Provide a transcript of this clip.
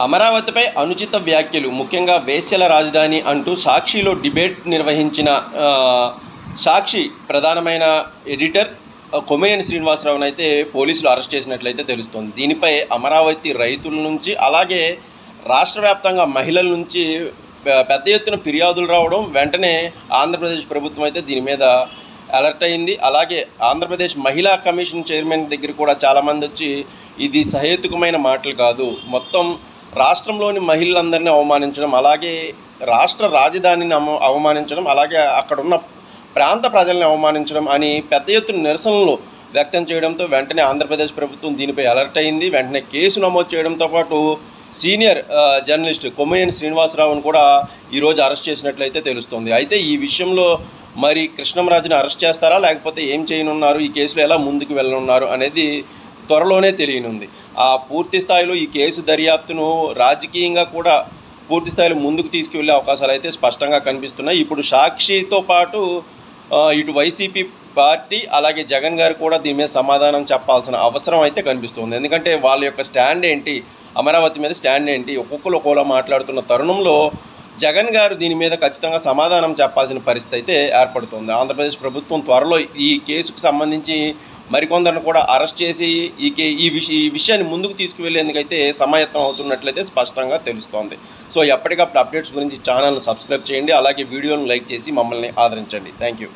అమరావతిపై అనుచిత వ్యాఖ్యలు, ముఖ్యంగా వేశ్యల రాజధాని అంటూ సాక్షిలో డిబేట్ నిర్వహించిన సాక్షి ప్రధానమైన ఎడిటర్ కొమ్మినేని శ్రీనివాసరావును అయితే పోలీసులు అరెస్ట్ చేసినట్లయితే తెలుస్తోంది. దీనిపై అమరావతి రైతుల నుంచి అలాగే రాష్ట్ర వ్యాప్తంగా మహిళల నుంచి పెద్ద ఎత్తున ఫిర్యాదులు రావడం, వెంటనే ఆంధ్రప్రదేశ్ ప్రభుత్వం అయితే దీని మీద అలర్ట్ అయింది. అలాగే ఆంధ్రప్రదేశ్ మహిళా కమిషన్ చైర్మన్ దగ్గర కూడా చాలామంది వచ్చి ఇది సహేతుకమైన మాటలు కాదు, మొత్తం రాష్ట్రంలోని మహిళలందరినీ అవమానించడం, అలాగే రాష్ట్ర రాజధానిని అవమానించడం, అలాగే అక్కడున్న ప్రాంత ప్రజల్ని అవమానించడం అని పెద్ద ఎత్తున నిరసనలు వ్యక్తం చేయడంతో వెంటనే ఆంధ్రప్రదేశ్ ప్రభుత్వం దీనిపై అలర్ట్ అయింది. వెంటనే కేసు నమోదు చేయడంతో పాటు సీనియర్ జర్నలిస్ట్ కొమ్మినేని శ్రీనివాసరావును కూడా ఈరోజు అరెస్ట్ చేసినట్లయితే తెలుస్తుంది. అయితే ఈ విషయంలో మరి కృష్ణంరాజుని అరెస్ట్ చేస్తారా, లేకపోతే ఏం చేయనున్నారు, ఈ కేసులో ఎలా ముందుకు వెళ్ళనున్నారు అనేది త్వరలోనే తెలియనుంది. ఆ పూర్తి స్థాయిలో ఈ కేసు దర్యాప్తును రాజకీయంగా కూడా పూర్తి స్థాయిలో ముందుకు తీసుకువెళ్ళే అవకాశాలు అయితే స్పష్టంగా కనిపిస్తున్నాయి. ఇప్పుడు సాక్షితో పాటు ఇటు వైసీపీ పార్టీ అలాగే జగన్ గారు కూడా దీని మీద సమాధానం చెప్పాల్సిన అవసరం అయితే కనిపిస్తుంది. ఎందుకంటే వాళ్ళ యొక్క స్టాండ్ ఏంటి, అమరావతి మీద స్టాండ్ ఏంటి, ఒక్కొక్కరు ఒక్కోలా మాట్లాడుతున్న తరుణంలో జగన్ గారు దీని మీద ఖచ్చితంగా సమాధానం చెప్పాల్సిన పరిస్థితి అయితే ఏర్పడుతుంది. ఆంధ్రప్రదేశ్ ప్రభుత్వం త్వరలో ఈ కేసుకు సంబంధించి మరికొందరిని కూడా అరెస్ట్ చేసి ఈ విషయాన్ని ముందుకు తీసుకువెళ్ళేందుకైతే సమాయత్తం అవుతున్నట్లయితే స్పష్టంగా తెలుస్తోంది. సో ఎప్పటికప్పుడు అప్డేట్స్ గురించి ఛానల్ని సబ్స్క్రైబ్ చేయండి, అలాగే వీడియోను లైక్ చేసి మమ్మల్ని ఆదరించండి. Thank you.